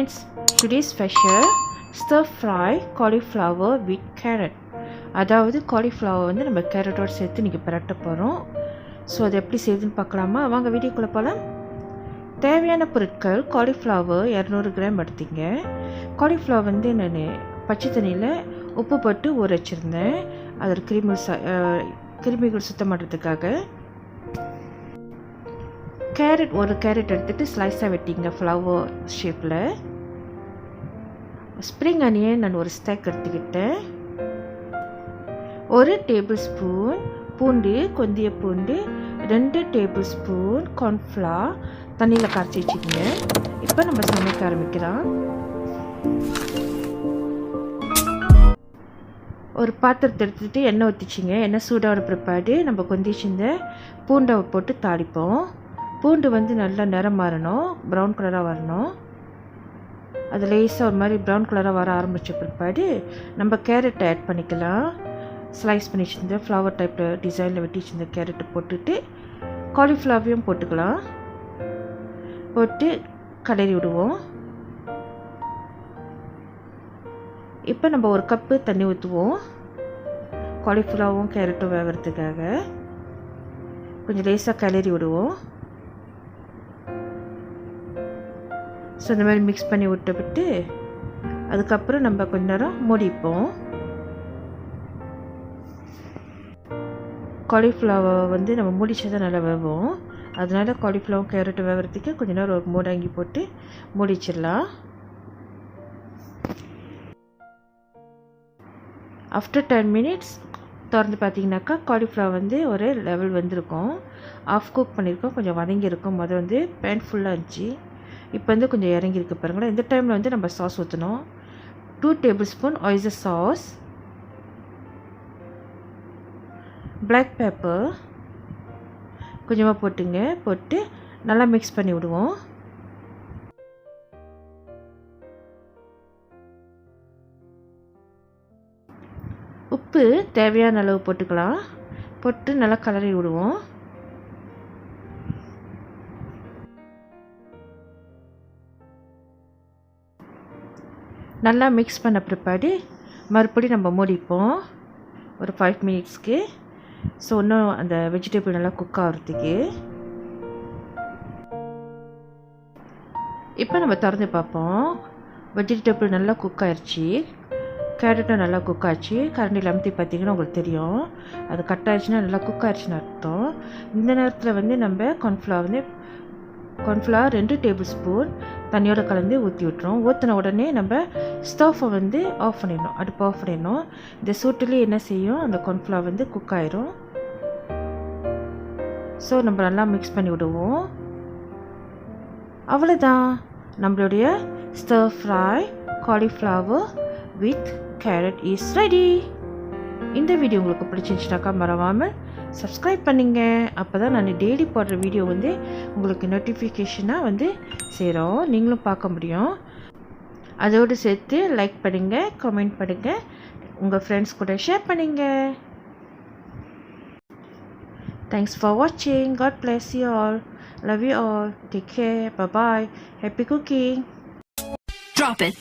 friends, today's special stir fry cauliflower with carrot. அதாவது cauliflower வந்து நம்ம கேரட்டோட சேர்த்து நீங்கள் பரட்ட போகிறோம். ஸோ அது எப்படி செய்யுதுன்னு பார்க்கலாமா? வாங்க வீடியோக்குள்ளே போகலாம். தேவையான பொருட்கள் cauliflower 200 கிராம் எடுத்தீங்க. cauliflower வந்து நான் பச்சை தண்ணியில் உப்பு போட்டு ஊற வச்சுருந்தேன். அதில் கிருமிகள் சுத்தம் பண்ணுறதுக்காக. ஒரு கேரட் எடுத்துகிட்டு ஸ்லைஸாக வெட்டிங்க ஃப்ளவர் ஷேப்பில். ஸ்ப்ரிங் அனியன் நான் ஒரு ஸ்டாக் எடுத்துக்கிட்டேன். 1 டேபிள் ஸ்பூன் பூண்டு, கொந்திய பூண்டு, 2 டேபிள் ஸ்பூன் கார்ன்ஃப்ளவர் தண்ணியில் கரைச்சி வச்சுக்கோங்க. இப்போ நம்ம சமைக்க ஆரம்பிக்கலாம். ஒரு பாத்திரத்தை எடுத்துகிட்டு எண்ணெய் ஊற்றிச்சிங்க. எண்ணெய் சூடான பிற்பாடு நம்ம கொந்தி வச்சிருந்த பூண்டை போட்டு தாளிப்போம். பூண்டு வந்து நல்லா நிறம் மாறணும், ப்ரௌன் கலராக வரணும். அது லேசாக ஒரு மாதிரி ப்ரௌன் கலராக வர ஆரம்பித்த பிற்பாடு நம்ம கேரட்டை ஆட் பண்ணிக்கலாம். ஸ்லைஸ் பண்ணி வச்சுருந்த ஃப்ளவர் டைப்பில் டிசைனில் வெட்டி வச்சுருந்த கேரட்டை போட்டுட்டு காலிஃப்ளவரையும் போட்டுக்கலாம். போட்டு கலரி விடுவோம். இப்போ நம்ம 1 கப்பு தண்ணி ஊற்றுவோம். காலிஃப்ளவரும் கேரட்டும் வேகிறதுக்காக கொஞ்சம் லேசாக கிளறி விடுவோம். ஸோ இந்த மாதிரி மிக்ஸ் பண்ணி விட்டு அதுக்கப்புறம் நம்ம கொஞ்ச நேரம் மூடிப்போம். காலிஃப்ளவர் வந்து நம்ம மூடிச்சா தான் நல்லா வேகும். அதனால காலிஃப்ளவர் கேரட்டு வேகிறதுக்கு கொஞ்ச நேரம் ஒரு மூடாங்கி போட்டு மூடிச்சிடலாம். ஆஃப்டர் 10 மினிட்ஸ் திறந்து பார்த்தீங்கன்னாக்கா காலிஃப்ளவர் வந்து ஒரு லெவல் வந்திருக்கும். ஆஃப் குக் பண்ணியிருக்கோம், கொஞ்சம் வதங்கியிருக்கும். வந்து பேன் ஃபுல்லாக இருந்துச்சு. இப்போ வந்து கொஞ்சம் இறங்கியிருக்கு பாருங்களேன். இந்த டைமில் வந்து நம்ம சாஸ் ஊற்றணும். 2 table spoon oyster sauce, black pepper கொஞ்சமாக போட்டு நல்லா மிக்ஸ் பண்ணி விடுவோம். உப்பு தேவையான அளவு போட்டுக்கலாம். போட்டு நல்லா கலரி விடுவோம். நல்லா மிக்ஸ் பண்ண பிற்பாடு மறுபடியும் நம்ம மூடிப்போம் ஒரு 5 மினிட்ஸ்க்கு. ஸோ இன்னும் அந்த வெஜிடபிள் நல்லா குக் ஆகிறதுக்கு. இப்போ நம்ம திறந்து பார்ப்போம். வெஜிடபிள் நல்லா குக் ஆயிடுச்சு. கேரட்டும் நல்லா குக் ஆச்சு. கரண்டியில் அமுத்தி பார்த்தீங்கன்னா உங்களுக்கு தெரியும். அது கட் ஆயிடுச்சுன்னா நல்லா குக் ஆயிடுச்சுன்னு அர்த்தம். இந்த நேரத்தில் வந்து நம்ம கார்ன்ஃப்ளவர் 2 டேபிள் ஸ்பூன் தண்ணியோடு கலந்து ஊற்றி விட்டுறோம். ஊற்றின உடனே நம்ம ஸ்டவ்வை வந்து ஆஃப் பண்ணிடணும், அடுப்பு ஆஃப் பண்ணிடணும். இந்த சூட்டுலேயே என்ன செய்யும், அந்த கார்ன்ஃப்ளவர் வந்து குக் ஆயிரும். ஸோ நம்ம நல்லா மிக்ஸ் பண்ணி விடுவோம். அவ்வளோதான், நம்மளுடைய ஸ்டர் fry cauliflower with carrot is ready. இந்த வீடியோ உங்களுக்கு பிடிச்சிருந்துச்சுனாக்கா மறவாமல் சப்ஸ்கிரைப் பண்ணிங்க. அப்போ தான் நான் டெய்லி போடுற வீடியோ வந்து உங்களுக்கு நோட்டிஃபிகேஷனாக வந்து சேரும், நீங்களும் பார்க்க முடியும். அதோடு சேர்த்து லைக் பண்ணுங்க, கமெண்ட் பண்ணுங்க, உங்கள் ஃப்ரெண்ட்ஸ் கூட ஷேர் பண்ணுங்க. தேங்க்ஸ் ஃபார் வாட்சிங். God bless you all. Love you all. Take care. Bye bye. Happy cooking. Drop it.